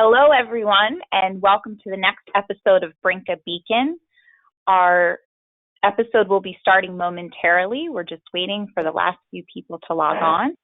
Hello, everyone, and welcome to the next episode of Brynka Beacon. Our episode will be starting momentarily. We're just waiting for the last few people to log on.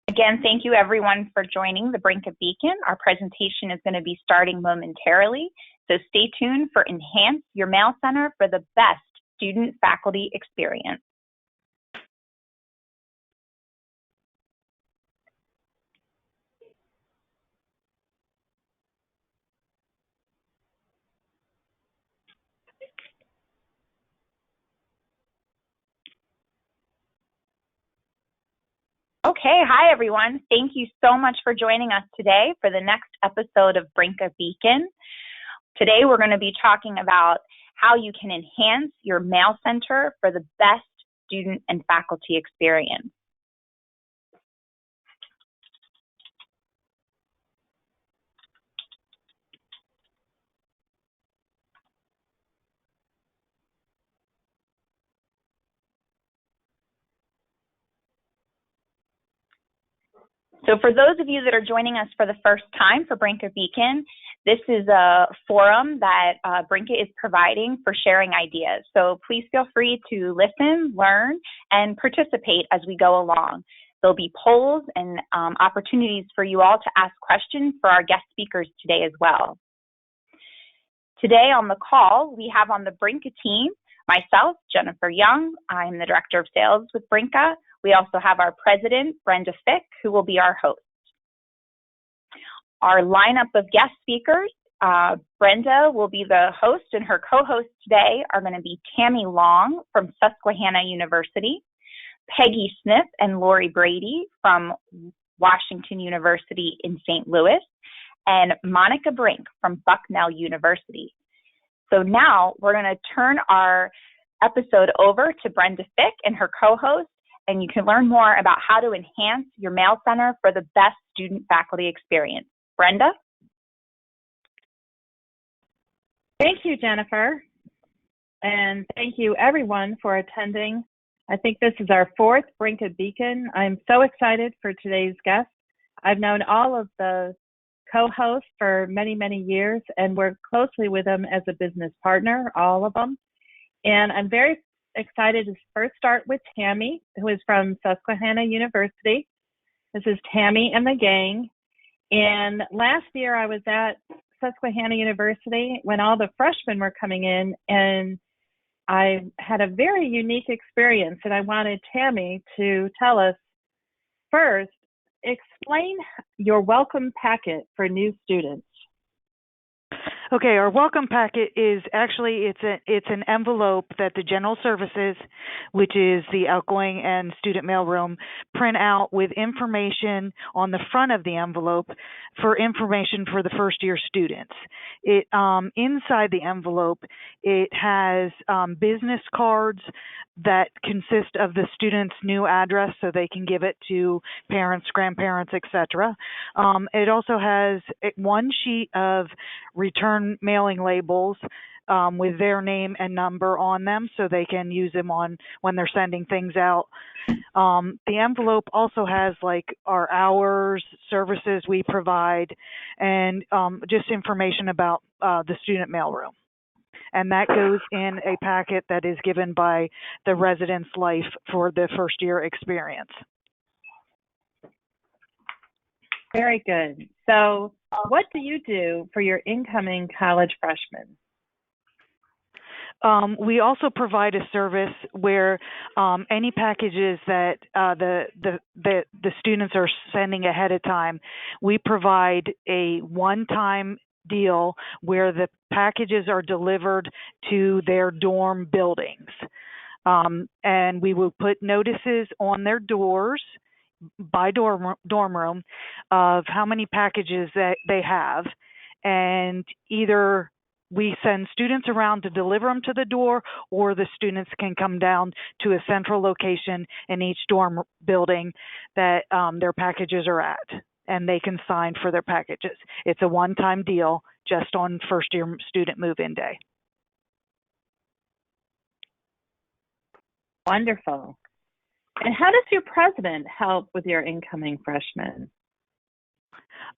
Again, thank you everyone for joining the Brynka Beacon. Our presentation is going to be starting momentarily, so stay tuned for Enhance Your Mail Center for the best student-faculty experience. Okay, hi everyone. Thank you so much for joining us today for the next episode of Brynka Beacon. Today we're going to be talking about how you can enhance your mail center for the best student and faculty experience. So for those of you that are joining us for the first time for Brynka Beacon, this is a forum that Brynka is providing for sharing ideas. So please feel free to listen, learn, and participate as we go along. There'll be polls and opportunities for you all to ask questions for our guest speakers today as well. Today on the call, we have on the Brynka team, myself, Jennifer Young. I'm the Director of Sales with Brynka. We also have our president, Brenda Fick, who will be our host. Our lineup of guest speakers, Brenda will be the host, and her co-hosts today are going to be Tammy Long from Susquehanna University, Peggy Smith and Lori Brady from Washington University in St. Louis, and Monica Brink from Bucknell University. So now we're going to turn our episode over to Brenda Fick and her co-host, and you can learn more about how to enhance your mail center for the best student-faculty experience. Brenda? Thank you, Jennifer. And thank you, everyone, for attending. I think this is our fourth Brynka Beacon. I'm so excited for today's guest. I've known all of the co-hosts for many, many years and worked closely with them as a business partner, all of them. And I'm very excited to first start with Tammy, who is from Susquehanna University. This is Tammy and the gang. And last year I was at Susquehanna University when all the freshmen were coming in, and I had a very unique experience, and I wanted Tammy to tell us first, explain your welcome packet for new students. Okay, our welcome packet is actually, it's an envelope that the General Services, which is the outgoing and student mailroom, print out with information on the front of the envelope for information for the first year students. It inside the envelope, it has business cards that consist of the student's new address so they can give it to parents, grandparents, etc. It also has one sheet of return mailing labels with their name and number on them so they can use them on when they're sending things out. The envelope also has like our hours, services we provide, and just information about the student mailroom. And that goes in a packet that is given by the Residence Life for the first year experience. Very good. So what do you do for your incoming college freshmen? We also provide a service where any packages that the students are sending ahead of time, we provide a one-time deal where the packages are delivered to their dorm buildings. And we will put notices on their doors by dorm room of how many packages that they have, and either we send students around to deliver them to the door, or the students can come down to a central location in each dorm building that their packages are at, and they can sign for their packages. It's a one-time deal just on first-year student move-in day. Wonderful. And how does your president help with your incoming freshmen?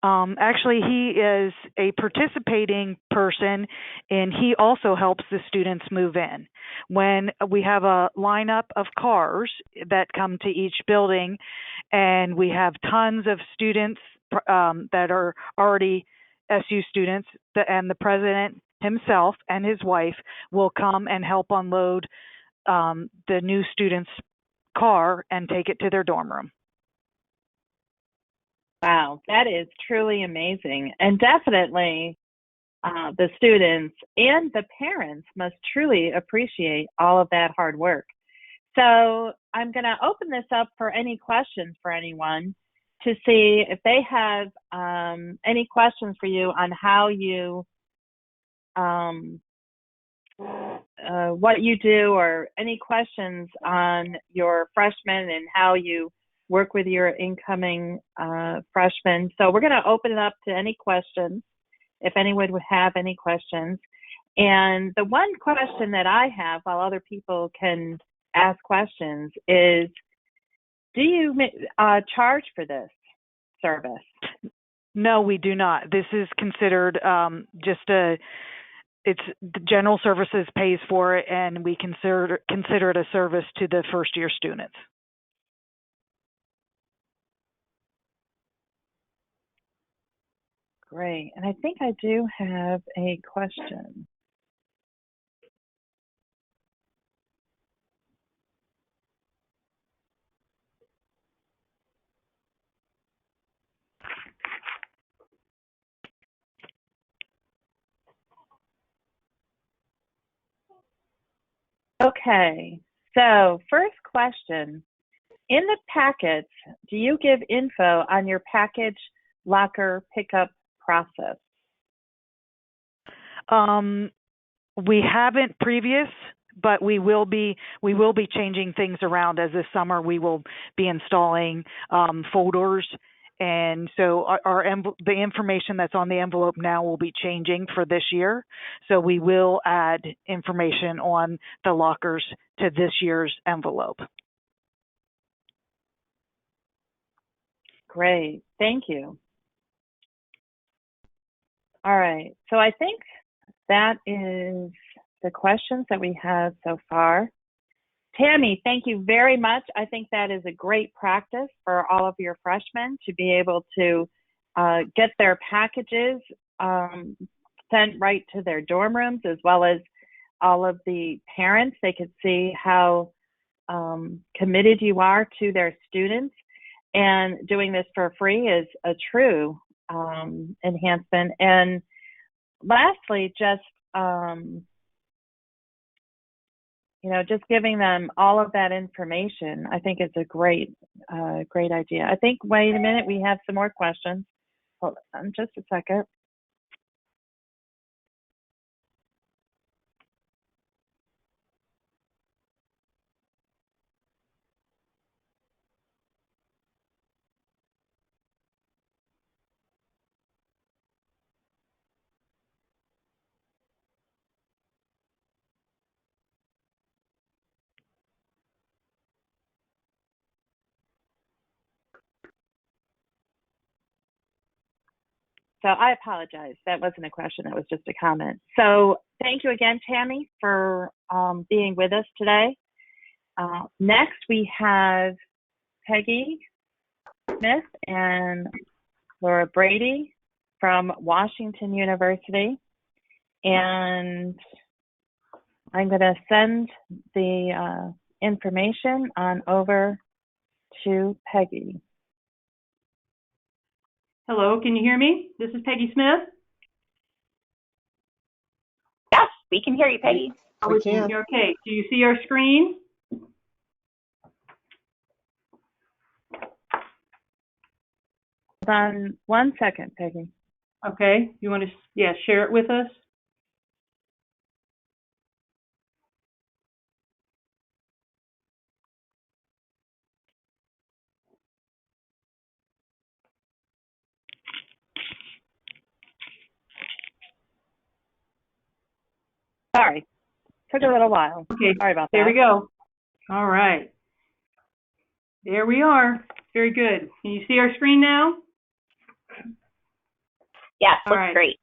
Actually, he is a participating person, and he also helps the students move in. When we have a lineup of cars that come to each building, and we have tons of students that are already SU students, and the president himself and his wife will come and help unload the new student's car and take it to their dorm room. Wow, that is truly amazing. And definitely the students and the parents must truly appreciate all of that hard work. So I'm going to open this up for any questions for anyone to see if they have any questions for you on how you, what you do, or any questions on your freshmen and how you work with your incoming freshmen. So we're going to open it up to any questions, if anyone would have any questions. And the one question that I have, while other people can ask questions, is, do you charge for this service? No, we do not. This is considered it's the general services pays for it, and we consider it a service to the first year students. Great. And I think I do have a question. Okay. So first question, in the packets, do you give info on your package locker pickup process? We haven't previous, but we will be changing things around as this summer. We will be installing folders, and so the information that's on the envelope now will be changing for this year. So we will add information on the lockers to this year's envelope. Great, thank you. All right, so I think that is the questions that we have so far. Tammy, thank you very much. I think that is a great practice for all of your freshmen to be able to get their packages sent right to their dorm rooms, as well as all of the parents. They could see how committed you are to their students, and doing this for free is a true enhancement. And lastly, just just giving them all of that information, I think is a great idea. I think, wait a minute, we have some more questions. Hold on just a second. So I apologize. That wasn't a question. That was just a comment. So thank you again, Tammy, for being with us today. Next, we have Peggy Smith and Laura Brady from Washington University. And I'm going to send the information on over to Peggy. Hello, can you hear me? This is Peggy Smith. Yes, we can hear you, Peggy. We can. Okay, do you see our screen? Hold on 1 second, Peggy. Okay, you want to, share it with us? Sorry, took a little while. Okay, sorry about that. There we go. All right. There we are. Very good. Can you see our screen now? Yes, All looks right. great.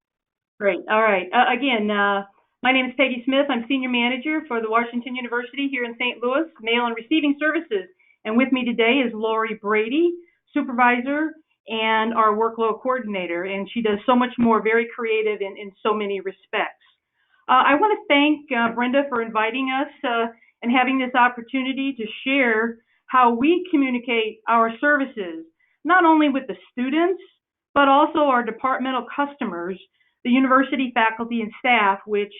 Great. All right. Again, my name is Peggy Smith. I'm Senior Manager for the Washington University here in St. Louis, Mail and Receiving Services. And with me today is Lori Brady, Supervisor and our Workload Coordinator. And she does so much more, very creative in so many respects. I want to thank Brenda for inviting us and having this opportunity to share how we communicate our services, not only with the students, but also our departmental customers, the university faculty and staff, which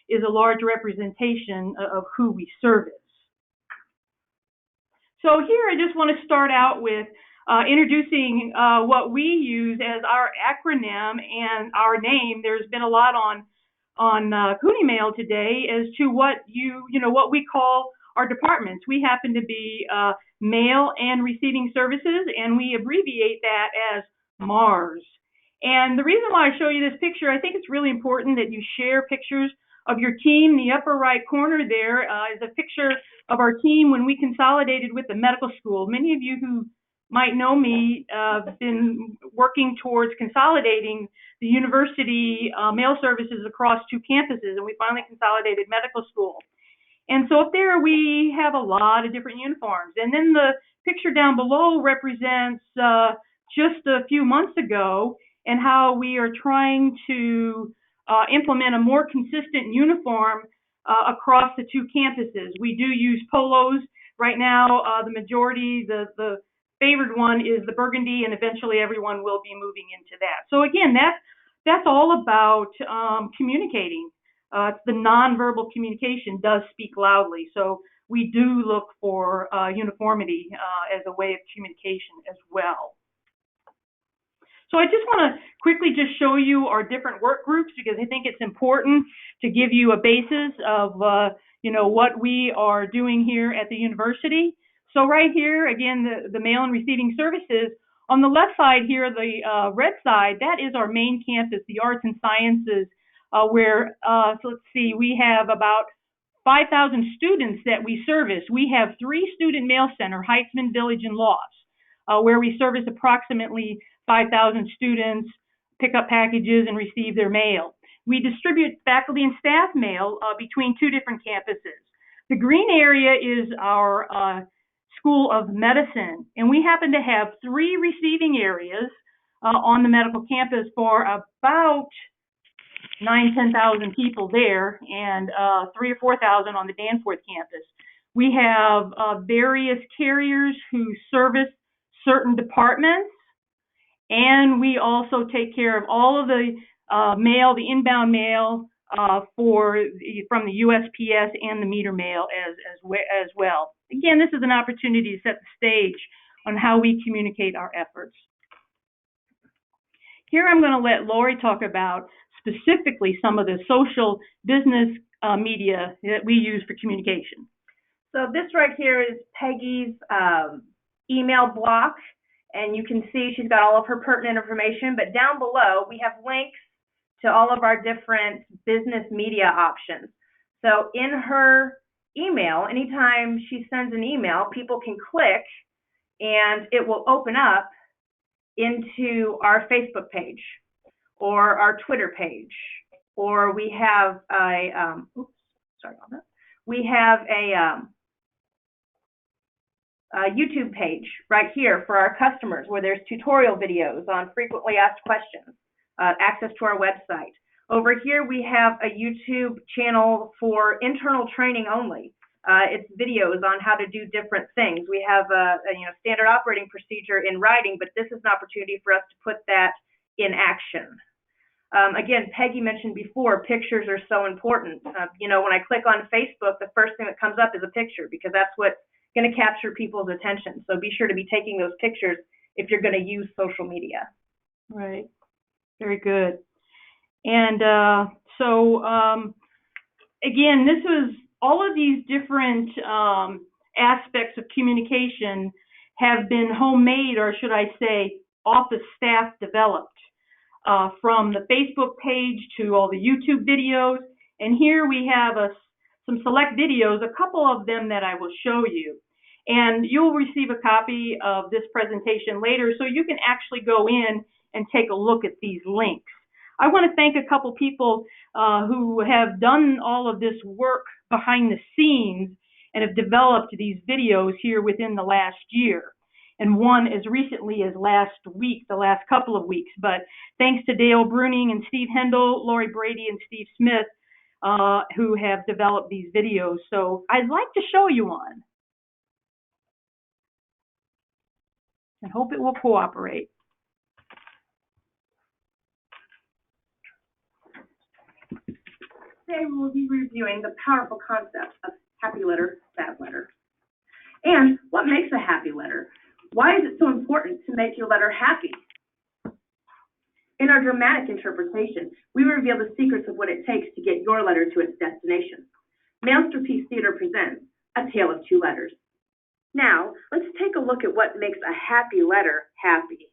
is a large representation of who we service. So here I just want to start out with introducing what we use as our acronym and our name. There's been a lot on Cooney Mail today as to what what we call our departments. We happen to be Mail and Receiving Services, and we abbreviate that as MARS. And the reason why I show you this picture, I think it's really important that you share pictures of your team. The upper right corner there is a picture of our team when we consolidated with the medical school. Many of you who might know me have been working towards consolidating the university mail services across 2 campuses, and we finally consolidated medical school. And so up there we have a lot of different uniforms. And then the picture down below represents just a few months ago and how we are trying to implement a more consistent uniform across the 2 campuses. We do use polos. Right now, the majority, the favored one is the burgundy, and eventually everyone will be moving into that. So again, that's all about communicating. It's the nonverbal communication does speak loudly. So we do look for uniformity as a way of communication as well. So I just want to quickly just show you our different work groups, because I think it's important to give you a basis of what we are doing here at the university. So right here, again, the Mail and Receiving Services. On the left side here, the red side, that is our main campus, the Arts and Sciences, where, so let's see, we have about 5,000 students that we service. We have 3 student mail center, Heitzman, Village, and Lofts, where we service approximately 5,000 students, pick up packages, and receive their mail. We distribute faculty and staff mail between 2 different campuses. The green area is our School of Medicine, and we happen to have 3 receiving areas on the medical campus for about 9,000–10,000 people there, and 3,000 or 4,000 on the Danforth campus. We have various carriers who service certain departments, and we also take care of all of the mail, the inbound mail from the USPS and the meter mail as well. Again, this is an opportunity to set the stage on how we communicate our efforts. Here I'm going to let Lori talk about specifically some of the social business media that we use for communication. So this right here is Peggy's email block, and you can see she's got all of her pertinent information, but down below we have links to all of our different business media options. So in her email, anytime she sends an email, people can click and it will open up into our Facebook page or our Twitter page, or we have a we have a YouTube page right here for our customers where there's tutorial videos on frequently asked questions, access to our website. Over here, we have a YouTube channel for internal training only. It's videos on how to do different things. We have a standard operating procedure in writing, but this is an opportunity for us to put that in action. Again, Peggy mentioned before, pictures are so important. When I click on Facebook, the first thing that comes up is a picture because that's what's going to capture people's attention. So be sure to be taking those pictures if you're going to use social media. Right. Very good. And again, this was all of these different aspects of communication have been homemade, or should I say, office staff developed, from the Facebook page to all the YouTube videos. And here we have some select videos, a couple of them that I will show you. And you'll receive a copy of this presentation later, so you can actually go in and take a look at these links. I want to thank a couple people who have done all of this work behind the scenes and have developed these videos here within the last year. And one as recently as last week, the last couple of weeks. But thanks to Dale Bruning and Steve Hendel, Lori Brady and Steve Smith, who have developed these videos. So I'd like to show you one. I hope it will cooperate. Today we will be reviewing the powerful concept of happy letter, sad letter. And what makes a happy letter? Why is it so important to make your letter happy? In our dramatic interpretation, we reveal the secrets of what it takes to get your letter to its destination. Masterpiece Theater presents A Tale of Two Letters. Now, let's take a look at what makes a happy letter happy.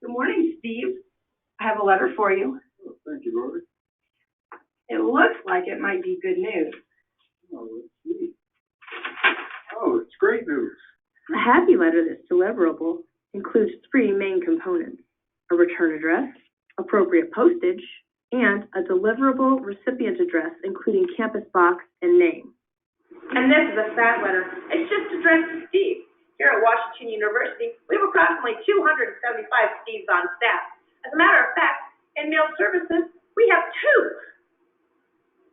Good morning, Steve. I have a letter for you. Oh, thank you, Lori. It looks like it might be good news. Oh, let's see. Oh, it's great news. A happy letter that's deliverable includes 3 main components: a return address, appropriate postage, and a deliverable recipient address, including campus box and name. And this is a sad letter. It's just addressed to Steve. Here at Washington University, we have approximately 275 Steves on staff. As a matter of fact, in mail services, we have 2.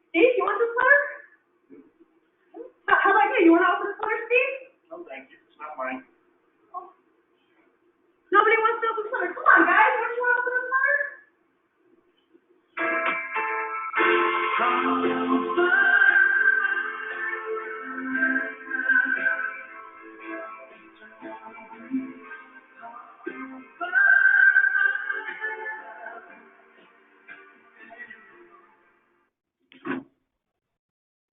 Steve, you want this letter? How about you? You want to open this letter, Steve? No, thank you. It's not mine. Oh. Nobody wants to open this letter. Come on, guys. Don't you want to open this letter?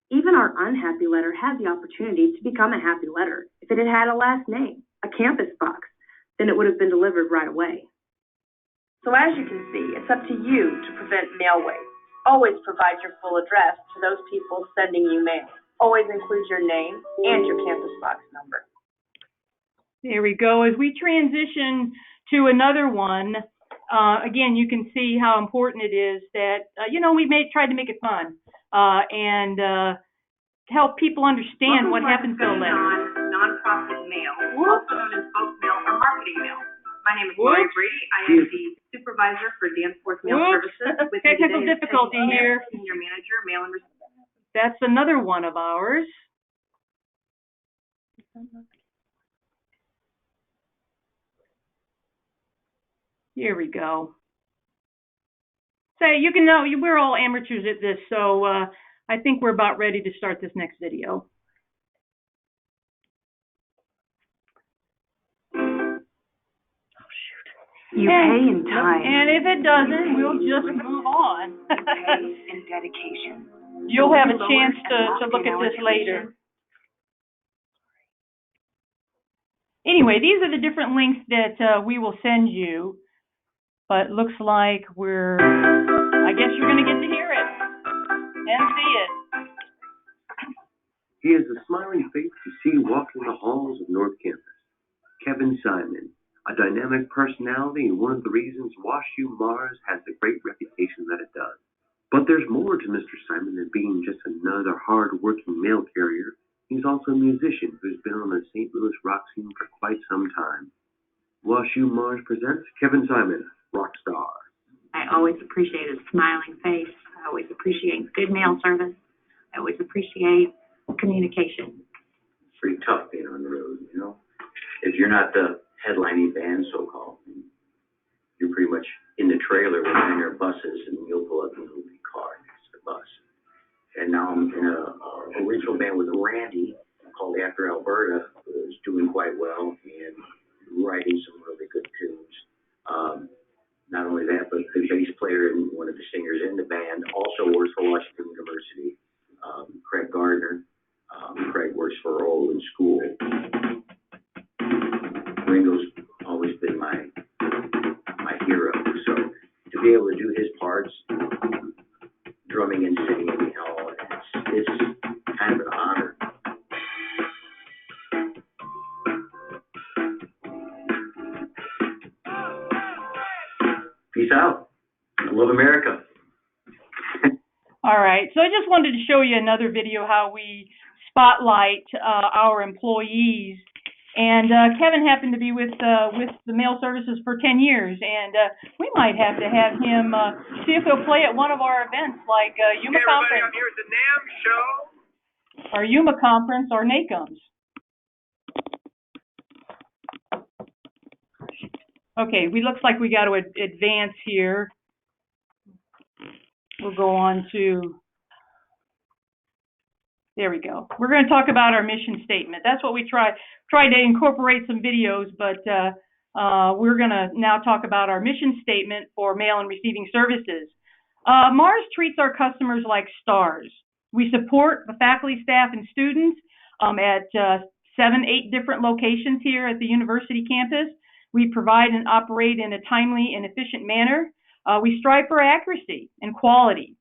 Even our unhappy letter had the opportunity to become a happy letter if it had had a last name, a campus box. Then it would have been delivered right away. So as you can see, it's up to you to prevent mail waste. Always provide your full address to those people sending you mail. Always include your name and your campus box number. There we go. As we transition to another one, again, you can see how important it is that, we tried to make it fun and help people understand what happens to a letter. Nonprofit mail, also known as bulk mail or marketing mail. My name is Lori Brady. I am the supervisor for Danforth Mail Services. With Technical difficulty here. Senior manager, mail and receipt. That's another one of ours. Here we go. So you can know we're all amateurs at this, so I think we're about ready to start this next video. You pay in time. And if it doesn't, we'll just move on. Pay and dedication. You'll have a chance to look at this later. Anyway, these are the different links that we will send you. But looks like I guess you're going to get to hear it and see it. He is a smiling face you see walking the halls of North Campus. Kevin Simon, a dynamic personality, and one of the reasons WashU Mars has the great reputation that it does. But there's more to Mr. Simon than being just another hard-working mail carrier. He's also a musician who's been on the St. Louis rock scene for quite some time. WashU Mars presents Kevin Simon, rock star. I always appreciate a smiling face. I always appreciate good mail service. I always appreciate communication. It's pretty tough being on the road, you know? If you're not the headlining band, so-called, you're pretty much in the trailer with their buses, and you'll pull up in a little big car next to the bus. And now I'm in a original band with Randy called After Alberta, who's doing quite well and writing some really good tunes. Not only that, but the bass player and one of the singers in the band also works for Washington University, Craig Gardner. Craig works for Roland School. Ringo's always been my hero. So to be able to do his parts, drumming and singing, you know, it's kind of an honor. Peace out. I love America. All right, so I just wanted to show you another video how we spotlight our employees. And Kevin happened to be with the mail services for 10 years, and we might have to have him see if he'll play at one of our events like Yuma Conference. I'm here at the NAM show. Or Yuma Conference or NACOMS. Okay, looks like we got to advance here. We'll go on to, there we go. We're going to talk about our mission statement. That's what we tried to incorporate some videos, but we're going to now talk about our mission statement for mail and receiving services. Mars treats our customers like stars. We support the faculty, staff, and students at 7-8 different locations here at the university campus. We provide and operate in a timely and efficient manner. We strive for accuracy and quality.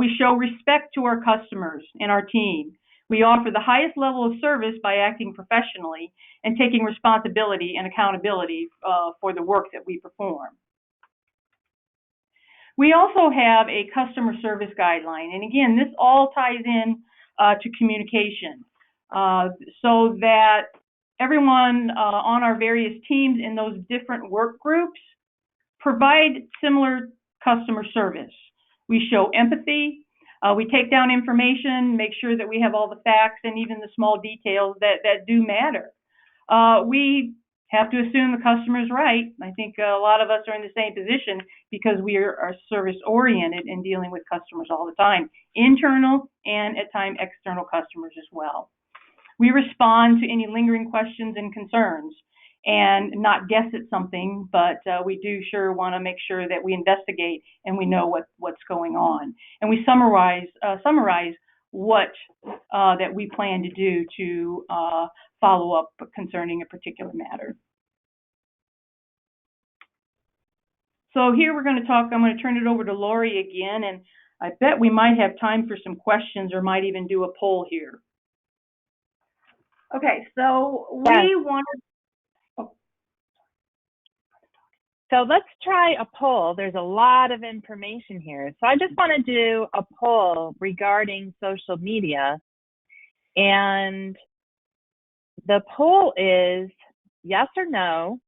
We show respect to our customers and our team. We offer the highest level of service by acting professionally and taking responsibility and accountability for the work that we perform. We also have a customer service guideline. And again, this all ties in to communication so that everyone on our various teams in those different work groups provide similar customer service. We show empathy. We take down information, make sure that we have all the facts and even the small details that do matter. We have to assume the customer's right. I think a lot of us are in the same position because we are service-oriented in dealing with customers all the time, internal and at times external customers as well. We respond to any lingering questions and concerns and not guess at something, but we do sure want to make sure that we investigate and we know what's going on. And we summarize what that we plan to do to follow up concerning a particular matter. So here we're going to talk, I'm going to turn it over to Lori again, and I bet we might have time for some questions or might even do a poll here. Okay, so we wanted. So let's try a poll. There's a lot of information here. So I just want to do a poll regarding social media. And the poll is yes or no.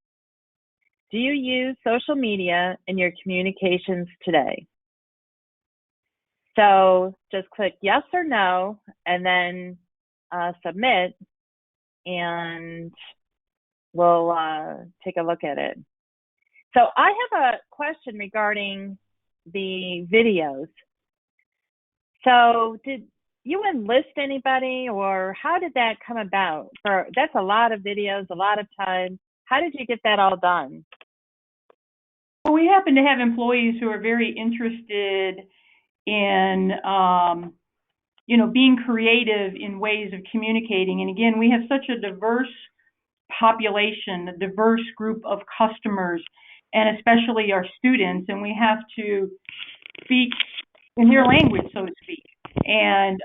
Do you use social media in your communications today? So just click yes or no and then submit, and we'll take a look at it. So I have a question regarding the videos. So did you enlist anybody, or how did that come about? That's a lot of videos, a lot of time. How did you get that all done? Well, we happen to have employees who are very interested in, being creative in ways of communicating. And again, we have such a diverse population, a diverse group of customers, and especially our students, and we have to speak in their language, so to speak. And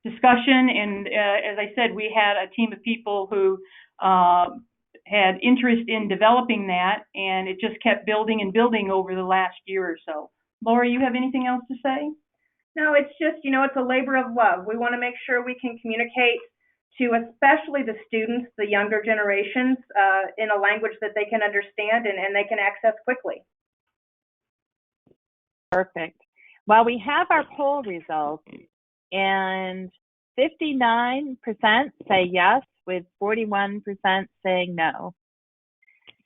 discussion, and as I said, we had a team of people who had interest in developing that, and it just kept building and building over the last year or so. Lori, you have anything else to say? No, it's just, it's a labor of love. We want to make sure we can communicate to especially the students, the younger generations, in a language that they can understand and they can access quickly. Perfect. Well, we have our poll results, and 59% say yes, with 41% saying no.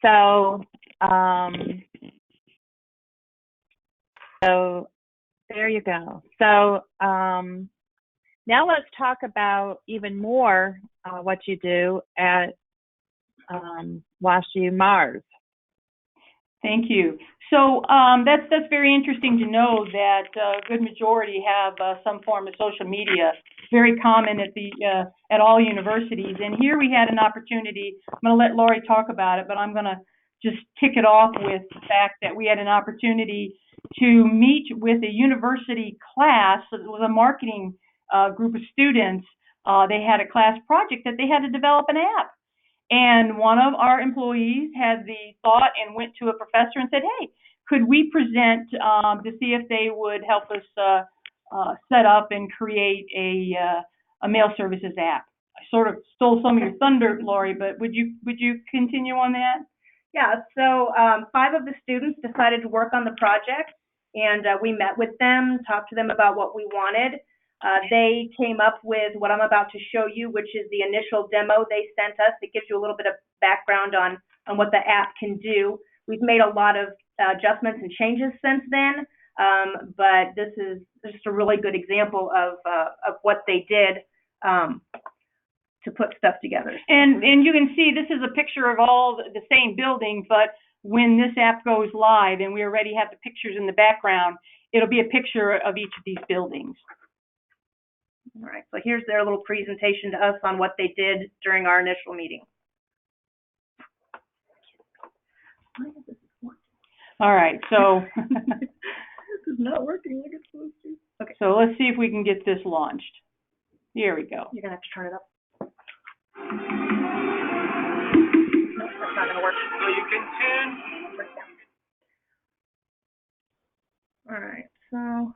So, so there you go. So now let's talk about even more what you do at WashU Mars. Thank you. So that's very interesting to know that a good majority have some form of social media. Very common at all universities. And here we had an opportunity. I'm going to let Lori talk about it, but I'm going to just kick it off with the fact that we had an opportunity to meet with a university class. It was a marketing group of students. They had a class project that they had to develop an app. And one of our employees had the thought and went to a professor and said, hey, could we present to see if they would help us set up and create a mail services app? I sort of stole some of your thunder, Lori, but would you continue on that? Yeah, so 5 of the students decided to work on the project, and we met with them, talked to them about what we wanted. They came up with what I'm about to show you, which is the initial demo they sent us. It gives you a little bit of background on what the app can do. We've made a lot of adjustments and changes since then, but this is just a really good example of what they did to put stuff together. And you can see this is a picture of all the same building, but when this app goes live and we already have the pictures in the background, it'll be a picture of each of these buildings. All right, so here's their little presentation to us on what they did during our initial meeting. All right, so this is not working like it's supposed to. Okay. So let's see if we can get this launched. Here we go. You're gonna have to turn it up. Nope, that's not gonna work. So you can tune. All right, so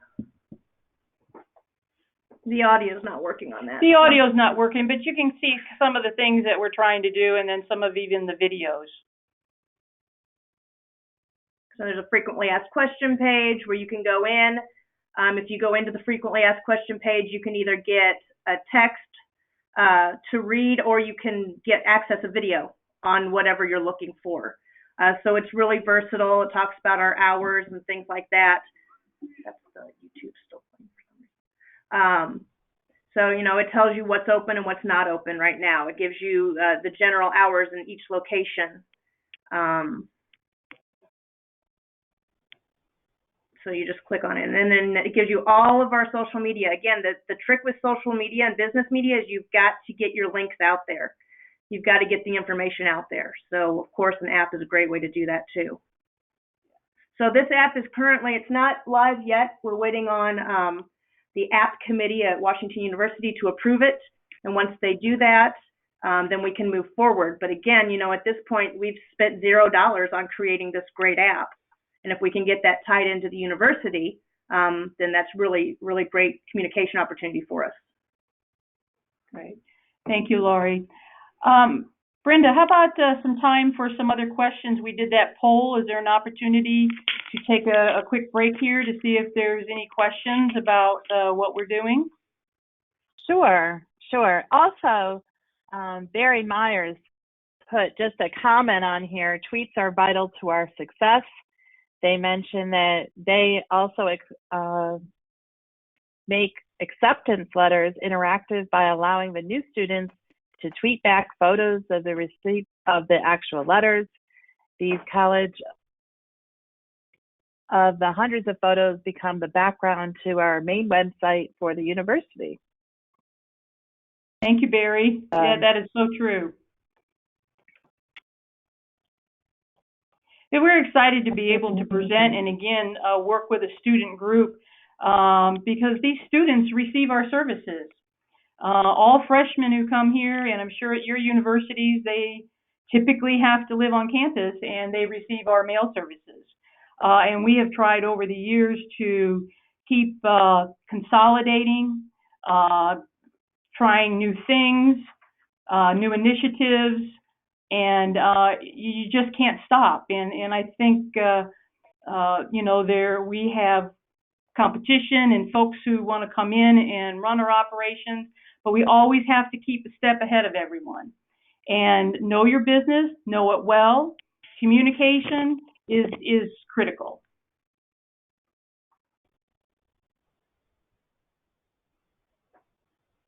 the audio is not working on that. The audio is not working, but you can see some of the things that we're trying to do, and then some of even the videos. So there's a frequently asked question page where you can go in. If you go into the frequently asked question page, you can either get a text to read, or you can get access a video on whatever you're looking for. So it's really versatile. It talks about our hours and things like that. That's the YouTube still playing for some reason. So, it tells you what's open and what's not open right now. It gives you the general hours in each location. So you just click on it, and then it gives you all of our social media. Again, the trick with social media and business media is you've got to get your links out there. You've got to get the information out there. So, of course, an app is a great way to do that, too. So this app is currently, it's not live yet. We're waiting on the app committee at Washington University to approve it. And once they do that, then we can move forward. But again, at this point, we've spent $0 on creating this great app. And if we can get that tied into the university, then that's really, really great communication opportunity for us. Great. Thank you, Lori. Brenda, how about some time for some other questions? We did that poll. Is there an opportunity to take a quick break here to see if there's any questions about what we're doing? Sure. Also, Barry Myers put just a comment on here. Tweets are vital to our success. They mentioned that they also make acceptance letters interactive by allowing the new students to tweet back photos of the receipt of the actual letters. These college of the hundreds of photos become the background to our main website for the university. Thank you, Barry. Yeah, that is so true. And we're excited to be able to present and again work with a student group because these students receive our services. All freshmen who come here, and I'm sure at your universities, they typically have to live on campus and they receive our mail services. And we have tried over the years to keep consolidating, trying new things, new initiatives, and you just can't stop. And I think, we have competition and folks who want to come in and run our operations, but we always have to keep a step ahead of everyone. And know your business, know it well. Communication is critical.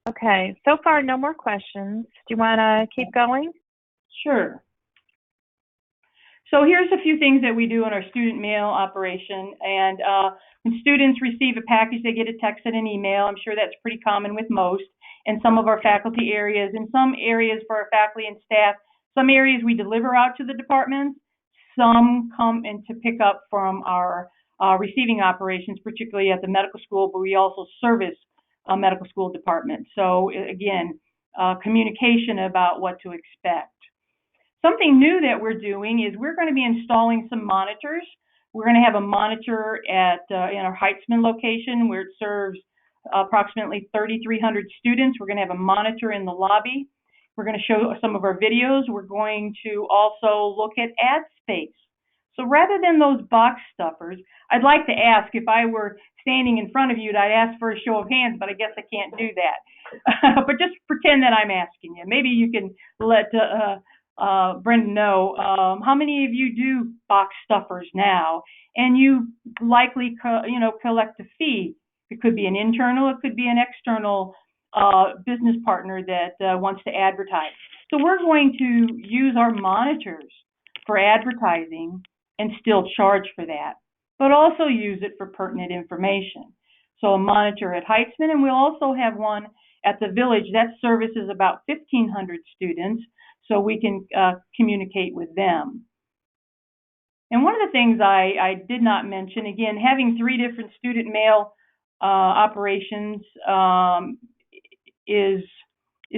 Okay, so far no more questions. Do you want to keep going? Sure. So here's a few things that we do in our student mail operation. And when students receive a package, they get a text and an email. I'm sure that's pretty common with most. In some of our faculty areas, in some areas for our faculty and staff, some areas we deliver out to the departments. Some come in to pick up from our receiving operations, particularly at the medical school, but we also service a medical school department. So again, communication about what to expect. Something new that we're doing is we're going to be installing some monitors. We're going to have a monitor at in our Heitzman location where it serves approximately 3,300 students. We're going to have a monitor in the lobby. We're going to show some of our videos. We're going to also look at ad space. So rather than those box stuffers, I'd like to ask, if I were standing in front of you, I'd ask for a show of hands, but I guess I can't do that. But just pretend that I'm asking you. Maybe you can let Brenda know how many of you do box stuffers now, and you likely collect a fee. It could be an internal, it could be an external business partner that wants to advertise. So we're going to use our monitors for advertising and still charge for that, but also use it for pertinent information. So a monitor at Heitzman, and we'll also have one at the Village that services about 1,500 students, so we can communicate with them. And one of the things I did not mention, again, having 3 different student mail operations is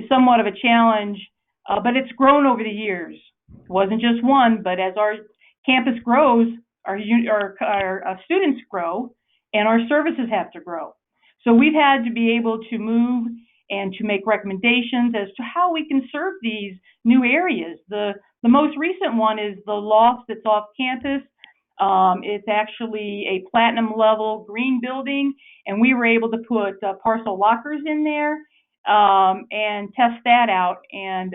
somewhat of a challenge, but it's grown over the years. It wasn't just one, but as our campus grows, our students grow, and our services have to grow. So we've had to be able to move and to make recommendations as to how we can serve these new areas. The most recent one is the loft that's off campus. It's actually a platinum level green building, and we were able to put parcel lockers in there and test that out, and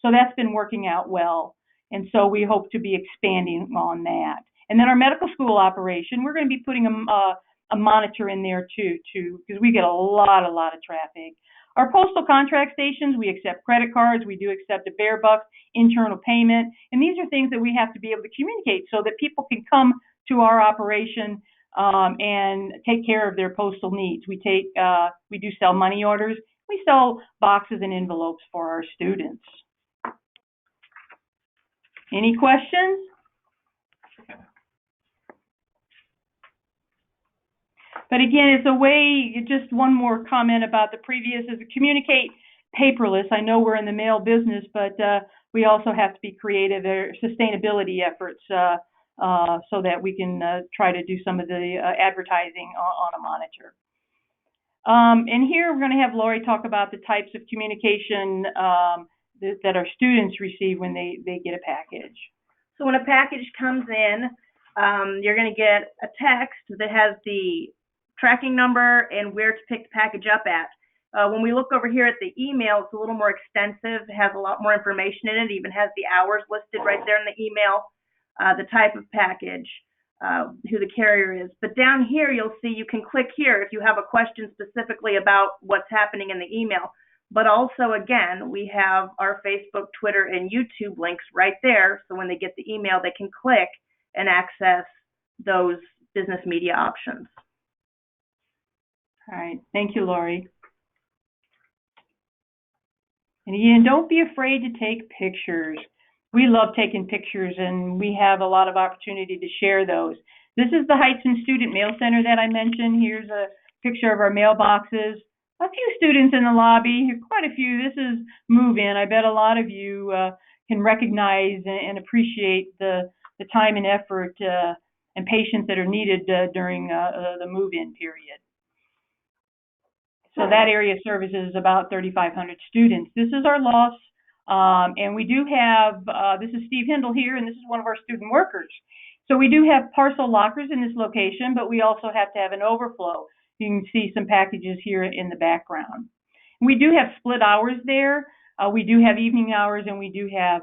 so that's been working out well. And so we hope to be expanding on that. And then our medical school operation, we're going to be putting a monitor in there too, because we get a lot of traffic. Our postal contract stations, we accept credit cards, we do accept a bare bucks, internal payment, and these are things that we have to be able to communicate so that people can come to our operation and take care of their postal needs. We do sell money orders, we sell boxes and envelopes for our students. Any questions? But again, it's a way, just one more comment about the previous, is to communicate paperless. I know we're in the mail business, but we also have to be creative. There are sustainability efforts so that we can try to do some of the advertising on a monitor. And here we're going to have Lori talk about the types of communication that our students receive when they get a package. So when a package comes in, you're going to get a text that has the tracking number and where to pick the package up at. When we look over here at the email, it's a little more extensive. It has a lot more information in it. It even has the hours listed right there in the email, the type of package, who the carrier is. But down here, you'll see you can click here if you have a question specifically about what's happening in the email. But also, again, we have our Facebook, Twitter, and YouTube links right there. So when they get the email, they can click and access those business media options. All right. Thank you, Lori. And again, don't be afraid to take pictures. We love taking pictures, and we have a lot of opportunity to share those. This is the Heitzman Student Mail Center that I mentioned. Here's a picture of our mailboxes. A few students in the lobby, quite a few. This is move-in. I bet a lot of you can recognize and appreciate the time and effort and patience that are needed during the move-in period. So that area of service is about 3,500 students. This is our loss, and we do have, this is Steve Hindle here, and this is one of our student workers. So we do have parcel lockers in this location, but we also have to have an overflow. You can see some packages here in the background. We do have split hours there. We do have evening hours, and we do have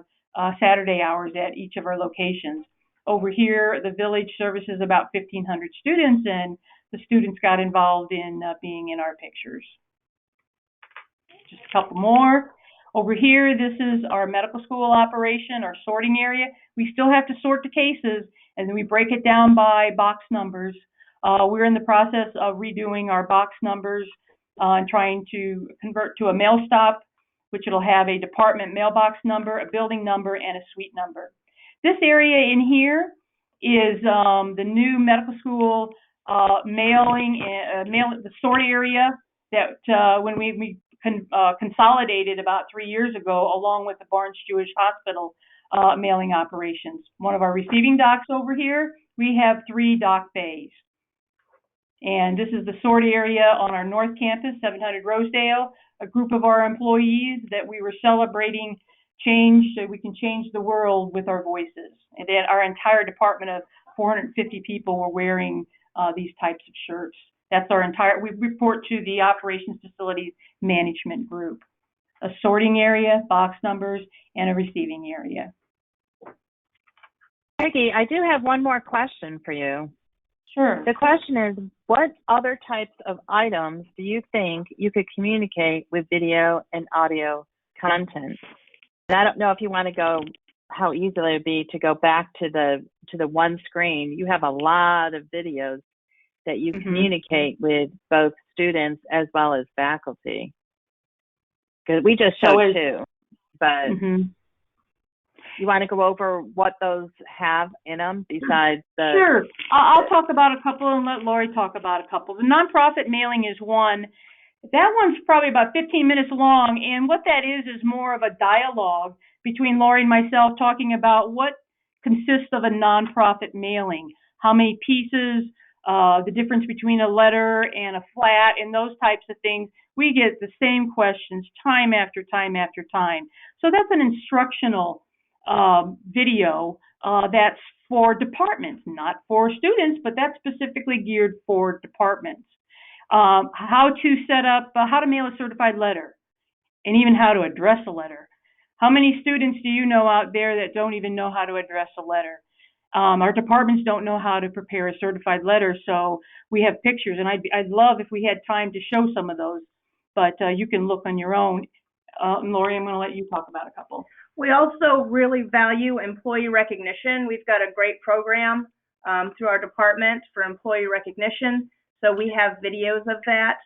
Saturday hours at each of our locations. Over here, the village services about 1,500 students, and the students got involved in being in our pictures. Just a couple more. Over here, this is our medical school operation, our sorting area. We still have to sort the cases, and then we break it down by box numbers. We're in the process of redoing our box numbers and trying to convert to a mail stop, which it'll have a department mailbox number, a building number, and a suite number. This area in here is the new medical school the sort area that when we consolidated about 3 years ago, along with the Barnes Jewish Hospital mailing operations. One of our receiving docks over here, we have 3 dock bays. And this is the sort area on our North Campus, 700 Rosedale, a group of our employees that we were celebrating change, so we can change the world with our voices. And then our entire department of 450 people were wearing these types of shirts. That's our entire, we report to the Operations Facilities Management Group. A sorting area, box numbers, and a receiving area. Peggy, I do have one more question for you. Sure. The question is, what other types of items do you think you could communicate with video and audio content? And I don't know if you want to go, how easy it would be to go back to the one screen. You have a lot of videos that you communicate with both students as well as faculty. Because we just showed 2, but you want to go over what those have in them besides the... Sure. I'll talk about a couple and let Lori talk about a couple. The nonprofit mailing is one. That one's probably about 15 minutes long, and what that is more of a dialogue between Lori and myself talking about what consists of a nonprofit mailing, how many pieces, the difference between a letter and a flat, and those types of things. We get the same questions time after time after time. So that's an instructional video that's for departments, not for students, but that's specifically geared for departments. How to set up, how to mail a certified letter, and even how to address a letter. How many students do you know out there that don't even know how to address a letter? Our departments don't know how to prepare a certified letter, so we have pictures, and I'd love if we had time to show some of those, but you can look on your own. Lori, I'm going to let you talk about a couple. We also really value employee recognition. We've got a great program through our department for employee recognition. So we have videos of that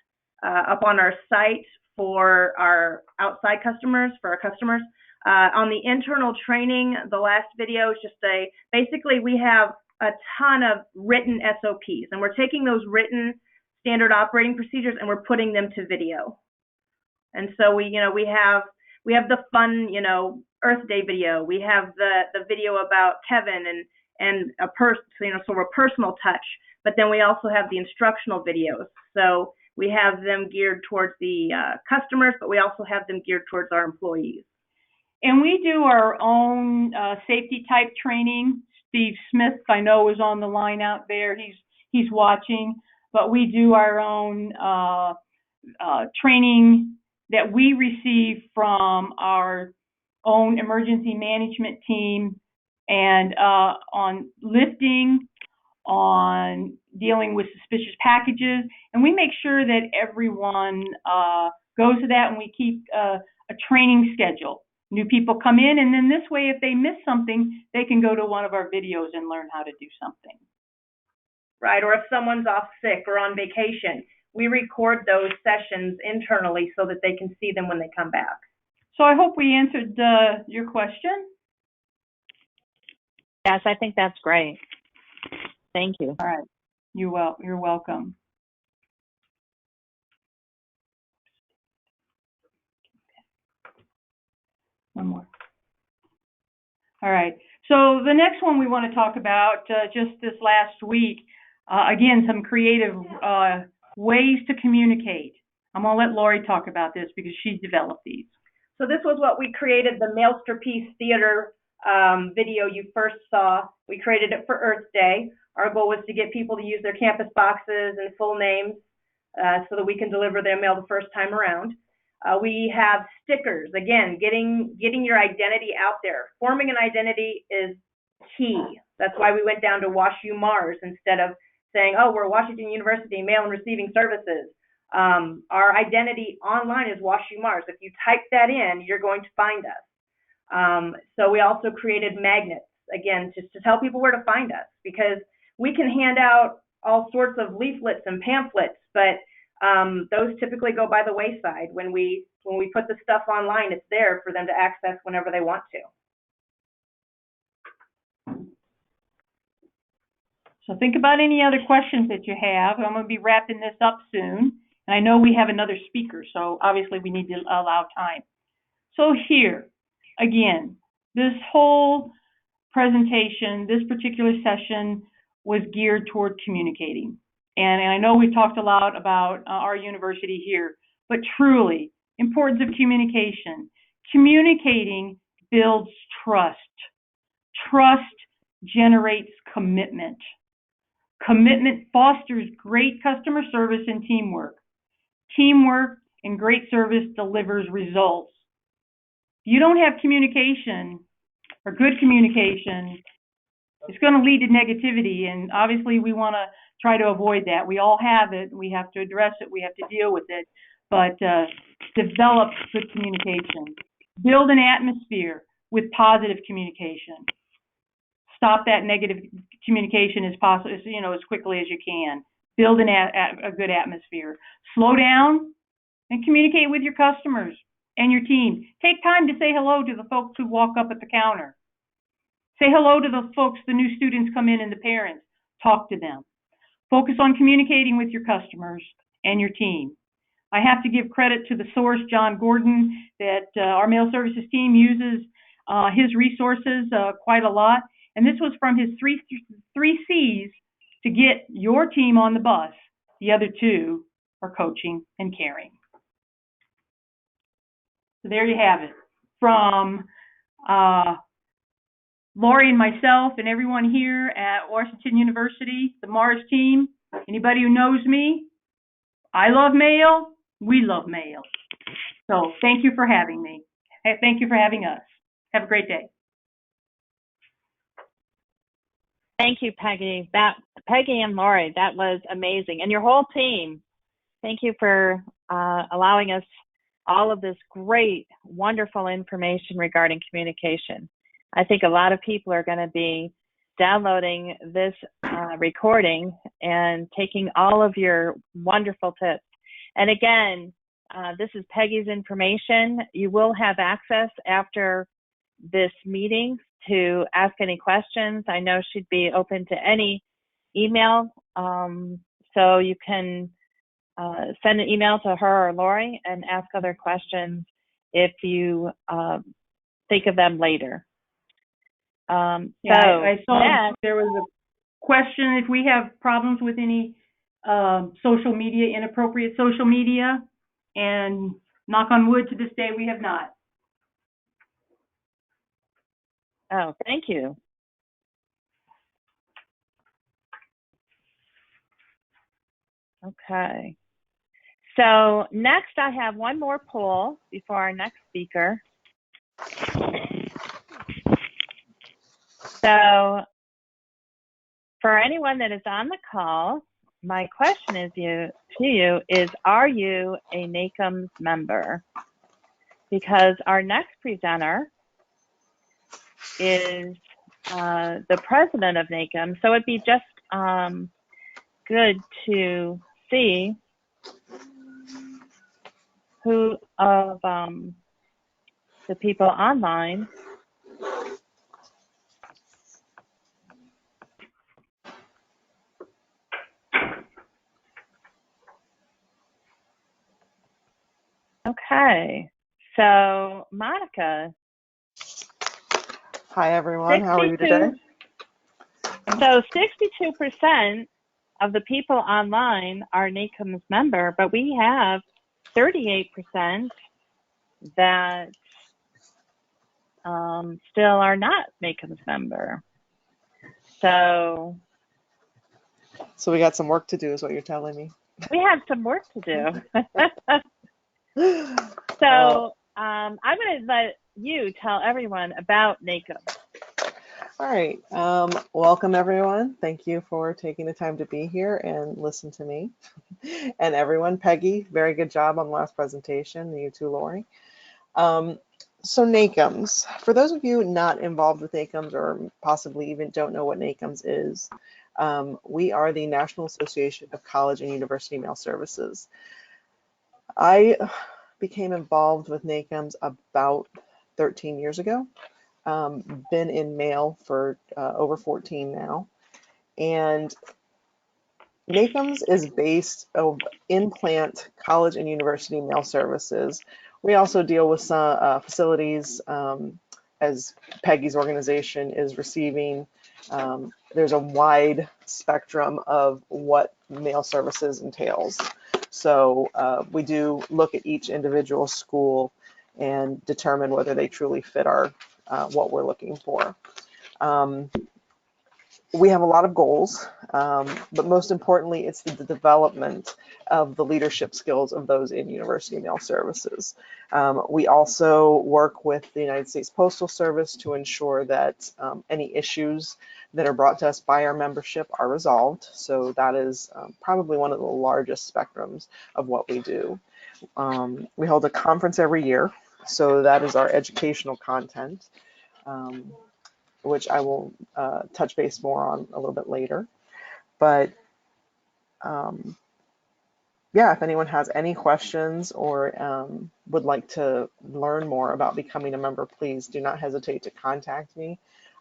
up on our site for our outside customers, for our customers. On the internal training, the last video is just basically we have a ton of written SOPs, and we're taking those written standard operating procedures and we're putting them to video. And so we have the fun, Earth Day video. We have the video about Kevin and a sort of a personal touch. But then we also have the instructional videos. So we have them geared towards the customers, but we also have them geared towards our employees. And we do our own safety type training. Steve Smith, I know, is on the line out there. He's watching. But we do our own training that we receive from our own emergency management team, and on lifting, on dealing with suspicious packages, and we make sure that everyone goes to that, and we keep a training schedule. New people come in, and then this way, if they miss something, they can go to one of our videos and learn how to do something. Right, or if someone's off sick or on vacation, we record those sessions internally so that they can see them when they come back. So I hope we answered your question. Yes, I think that's great. Thank you. All right. You're welcome. One more. All right. So the next one we want to talk about, just this last week, again, some creative ways to communicate. I'm going to let Lori talk about this because she developed these. So this was what we created, the Masterpiece Theater video you first saw. We created it for Earth Day. Our goal was to get people to use their campus boxes and full names so that we can deliver their mail the first time around. We have stickers. Again, getting your identity out there. Forming an identity is key. That's why we went down to WashU Mars instead of saying, oh, we're Washington University Mail and Receiving Services. Our identity online is WashU Mars. If you type that in, you're going to find us. So we also created magnets, again, just to tell people where to find us, because we can hand out all sorts of leaflets and pamphlets, but those typically go by the wayside. When we put the stuff online, it's there for them to access whenever they want to. So think about any other questions that you have. I'm going to be wrapping this up soon. And I know we have another speaker, so obviously we need to allow time. So here, again, this whole presentation, this particular session was geared toward communicating. And I know we've talked a lot about our university here, but truly, importance of communication. Communicating builds trust. Trust generates commitment. Commitment fosters great customer service and teamwork. Teamwork and great service delivers results. If you don't have communication or good communication, it's going to lead to negativity, and obviously we want to try to avoid that. We all have it. We have to address it. We have to deal with it. But develop good communication. Build an atmosphere with positive communication. Stop that negative communication as possible, as quickly as you can. Build a good atmosphere. Slow down and communicate with your customers and your team. Take time to say hello to the folks who walk up at the counter. Say hello to the folks, the new students come in and the parents. Talk to them. Focus on communicating with your customers and your team. I have to give credit to the source, John Gordon, that our mail services team uses his resources quite a lot. And this was from his three C's to get your team on the bus. The other two are coaching and caring. So there you have it. From Lori and myself and everyone here at Washington University, the Mars team, anybody who knows me, I love mail, we love mail. So thank you for having me. Thank you for having us. Have a great day. Thank you, Peggy. Peggy and Lori, that was amazing. And your whole team, thank you for allowing us all of this great, wonderful information regarding communication. I think a lot of people are going to be downloading this recording and taking all of your wonderful tips. And again, this is Peggy's information. You will have access after this meeting to ask any questions. I know she'd be open to any email, so you can send an email to her or Lori and ask other questions if you think of them later. I saw there was a question if we have problems with any social media, inappropriate social media, and knock on wood, to this day we have not. Oh, thank you. Okay. So next I have one more poll before our next speaker. So for anyone that is on the call, my question is to you is, are you a NACMS member? Because our next presenter is the president of NACMS, so it'd be just good to see who of the people online Okay, so Monica, Hi, everyone. How are you today? So 62% of the people online are NACMS member, but we have 38% that still are not NACMS member. So we got some work to do is what you're telling me. We have some work to do. So I'm going to let you tell everyone about NACMS. All right. Welcome, everyone. Thank you for taking the time to be here and listen to me. And everyone, Peggy, very good job on the last presentation, and you too, Lori. So NACMS, for those of you not involved with NACMS or possibly even don't know what NACMS is, we are the National Association of College and University Mail Services. I became involved with NACMS about 13 years ago. Been in mail for over 14 now. And NACMS is based in plant college and university mail services. We also deal with some facilities as Peggy's organization is receiving. There's a wide spectrum of what mail services entails. So we do look at each individual school and determine whether they truly fit our what we're looking for. We have a lot of goals, but most importantly, it's the development of the leadership skills of those in university mail services. We also work with the United States Postal Service to ensure that any issues that are brought to us by our membership are resolved. So that is probably one of the largest spectrums of what we do. We hold a conference every year, so that is our educational content. Which I will touch base more on a little bit later. But yeah, if anyone has any questions or would like to learn more about becoming a member, please do not hesitate to contact me.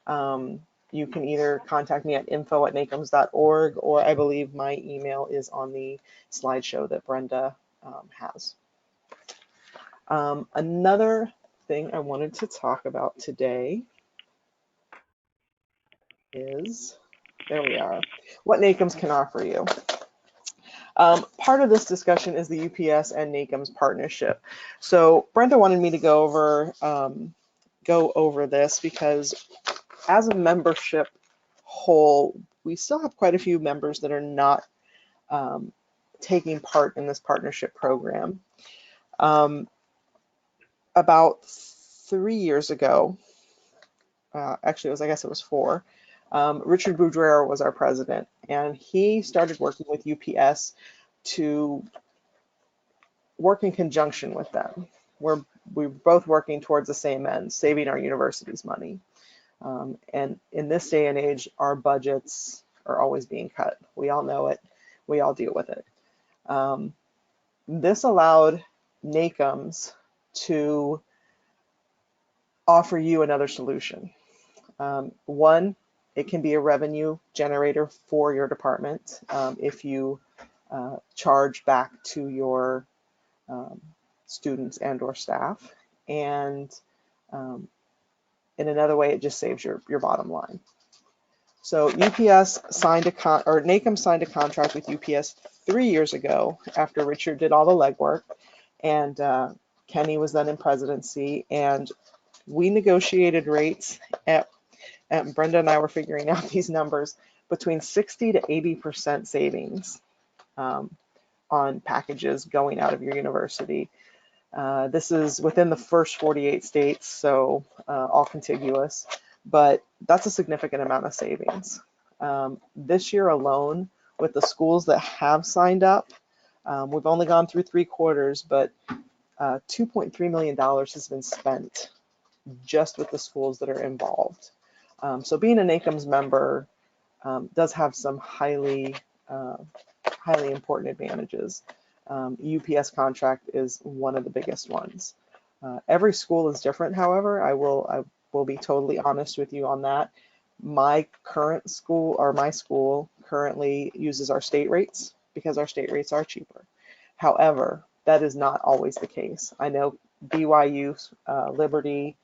You can either contact me at info@nacms.org, or I believe my email is on the slideshow that Brenda has. Another thing I wanted to talk about today is, there we are, what NACMS can offer you. Part of this discussion is the UPS and NACMS partnership. So Brenda wanted me to go over this because as a membership whole, we still have quite a few members that are not taking part in this partnership program. About 3 years ago, actually I guess it was 4, Richard Boudreau was our president, and he started working with UPS to work in conjunction with them. We're both working towards the same end, saving our university's money. And in this day and age, our budgets are always being cut. We all know it. We all deal with it. This allowed NACMS to offer you another solution. One, it can be a revenue generator for your department if you charge back to your students and or staff. And in another way, it just saves your bottom line. So UPS signed NACMS signed a contract with UPS 3 years ago after Richard did all the legwork, and Kenny was then in presidency, and we negotiated rates and Brenda and I were figuring out these numbers, between 60 to 80% savings on packages going out of your university. This is within the first 48 states, so all contiguous, but that's a significant amount of savings. This year alone, with the schools that have signed up, we've only gone through 3 quarters, but $2.3 million has been spent just with the schools that are involved. So being a NACMS member does have some highly important advantages. UPS contract is one of the biggest ones. Every school is different, however. I will be totally honest with you on that. My school currently uses our state rates because our state rates are cheaper. However, that is not always the case. I know BYU, Liberty,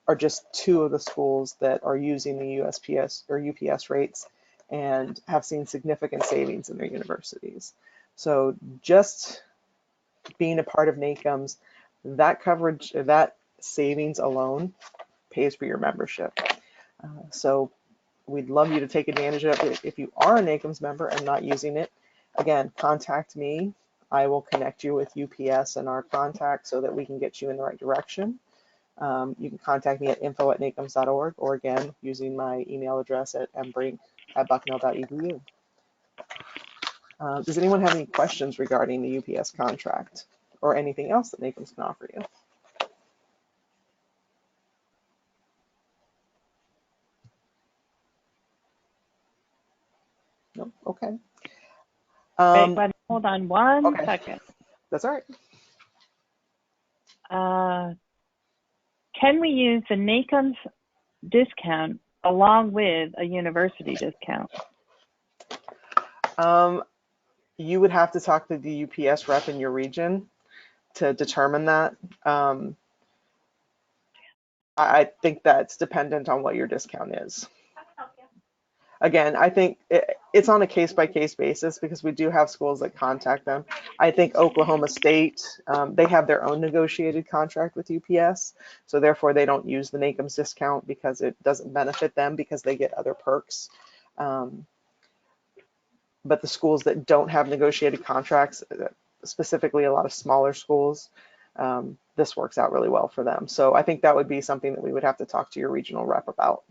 are just two of the schools that are using the USPS or UPS rates and have seen significant savings in their universities. So just being a part of NACMS, that coverage, that savings alone pays for your membership. So we'd love you to take advantage of it. If you are a NACMS member and not using it, again, contact me. I will connect you with UPS and our contact so that we can get you in the right direction. You can contact me at info@nacms.org, or again, using my email address at mbrink@bucknell.edu. Does anyone have any questions regarding the UPS contract or anything else that NACMS can offer you? No? Okay. Wait, hold on one second. That's all right. Can we use the NACMS discount along with a university discount? You would have to talk to the UPS rep in your region to determine that. I think that's dependent on what your discount is. Again, I think it's on a case-by-case basis because we do have schools that contact them. I think Oklahoma State, they have their own negotiated contract with UPS, so therefore they don't use the NACMS discount because it doesn't benefit them because they get other perks. But the schools that don't have negotiated contracts, specifically a lot of smaller schools, this works out really well for them. So I think that would be something that we would have to talk to your regional rep about.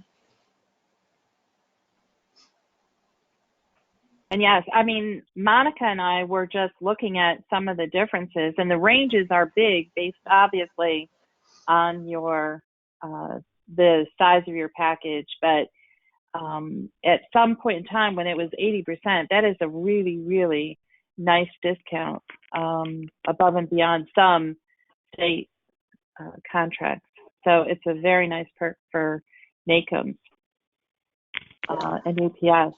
And yes, I mean, Monica and I were just looking at some of the differences, and the ranges are big based obviously on your the size of your package. But at some point in time when it was 80%, that is a really, really nice discount above and beyond some state contracts. So it's a very nice perk for NACMS and UPS.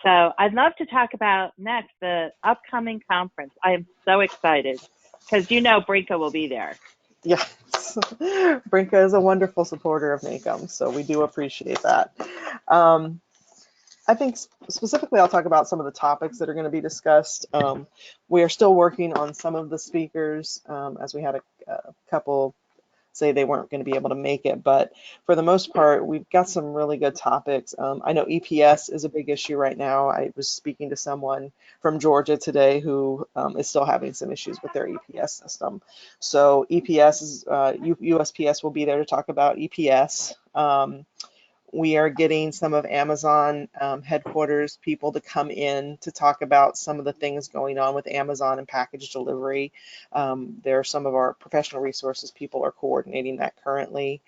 So I'd love to talk about next the upcoming conference. I am so excited because you know Brynka will be there. Yes, Brynka is a wonderful supporter of NACMS, so we do appreciate that. I think specifically I'll talk about some of the topics that are going to be discussed. We are still working on some of the speakers, as we had a couple say they weren't going to be able to make it, but for the most part, we've got some really good topics. I know EPS is a big issue right now. I was speaking to someone from Georgia today who is still having some issues with their EPS system. So EPS is, USPS will be there to talk about EPS. We are getting some of Amazon headquarters people to come in to talk about some of the things going on with Amazon and package delivery. There are some of our professional resources people are coordinating that currently.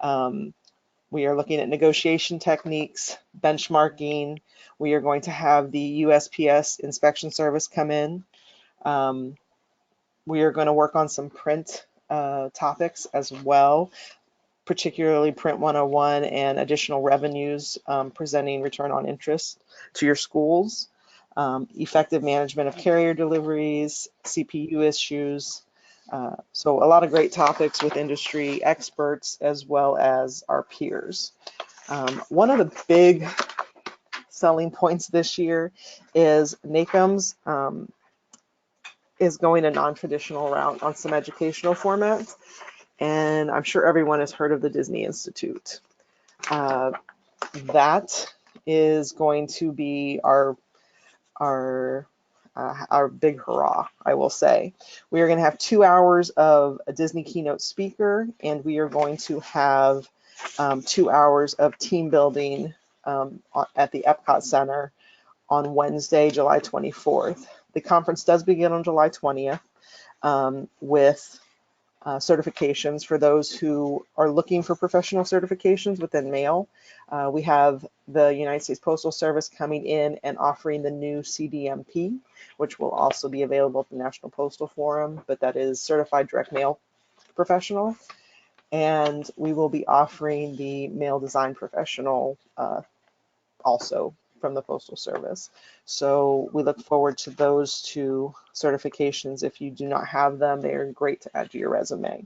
We are looking at negotiation techniques, benchmarking. We are going to have the USPS inspection service come in. We are going to work on some print topics as well, particularly Print 101 and additional revenues, presenting return on interest to your schools, effective management of carrier deliveries, CPU issues. So a lot of great topics with industry experts as well as our peers. One of the big selling points this year is NACMS is going a non-traditional route on some educational formats. And I'm sure everyone has heard of the Disney Institute. That is going to be our big hurrah, I will say. We are going to have 2 hours of a Disney keynote speaker, and we are going to have 2 hours of team building at the Epcot Center on Wednesday, July 24th. The conference does begin on July 20th with certifications for those who are looking for professional certifications within mail. We have the United States Postal Service coming in and offering the new CDMP, which will also be available at the National Postal Forum, but that is Certified Direct Mail Professional. And we will be offering the Mail Design Professional also from the Postal Service. So we look forward to those two certifications. If you do not have them, they are great to add to your resume.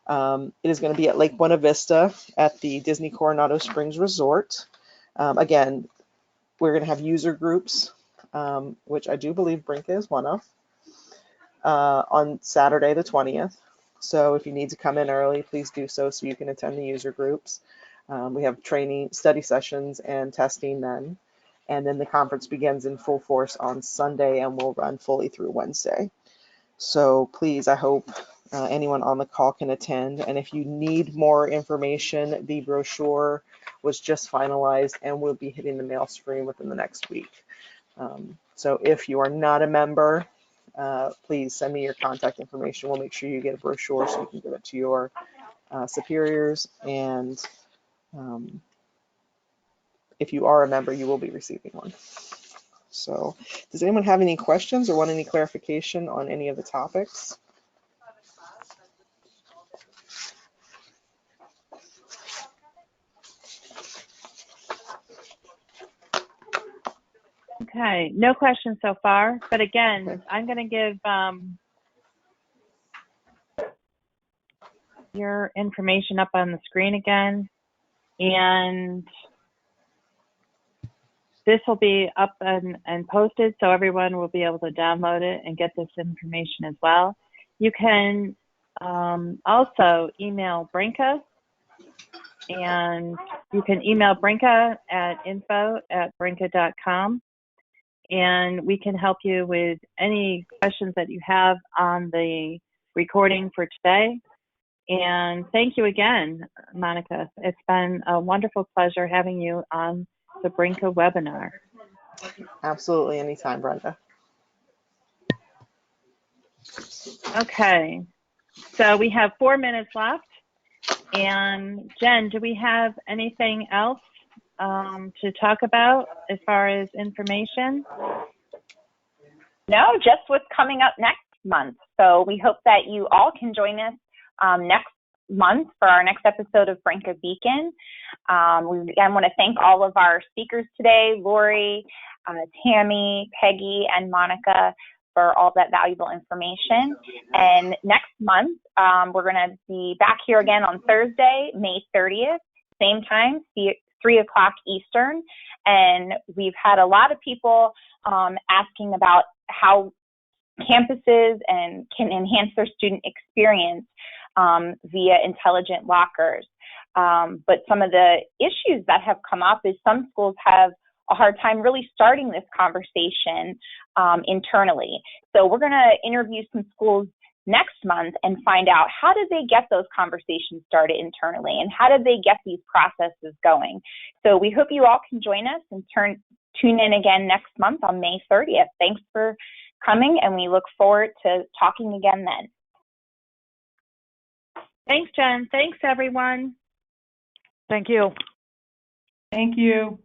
It is going to be at Lake Buena Vista at the Disney Coronado Springs Resort. Again, we're going to have user groups, which I do believe Brynka is one of, on Saturday the 20th. So if you need to come in early, please do so you can attend the user groups. We have training, study sessions, and testing then. And then the conference begins in full force on Sunday and will run fully through Wednesday. So please, I hope anyone on the call can attend. And if you need more information, the brochure was just finalized and will be hitting the mail stream within the next week. So if you are not a member, please send me your contact information. We'll make sure you get a brochure so you can give it to your superiors. And if you are a member, you will be receiving one. So does anyone have any questions or want any clarification on any of the topics? Okay, no questions so far, but again, Okay. I'm going to give your information up on the screen again, and this will be up and posted so everyone will be able to download it and get this information as well. You can also email Brynka, and you can email Brynka at info@brynka.com. And we can help you with any questions that you have on the recording for today. And thank you again, Monica. It's been a wonderful pleasure having you on the Brynka webinar. Absolutely, anytime, Brenda. Okay, so we have 4 minutes left. And Jen, do we have anything else to talk about as far as information? No, just what's coming up next month. So we hope that you all can join us next month for our next episode of Brynka Beacon. We again want to thank all of our speakers today, Lori, Tammy, Peggy, and Monica, for all that valuable information. And next month, we're going to be back here again on Thursday, May 30th, same time, 3 o'clock Eastern. And we've had a lot of people asking about how campuses and can enhance their student experience via intelligent lockers. But some of the issues that have come up is some schools have a hard time really starting this conversation internally. So we're going to interview some schools next month and find out how did they get those conversations started internally and how did they get these processes going. So we hope you all can join us and tune in again next month on May 30th. Thanks for coming, and we look forward to talking again then. Thanks, Jen. Thanks, everyone. Thank you. Thank you.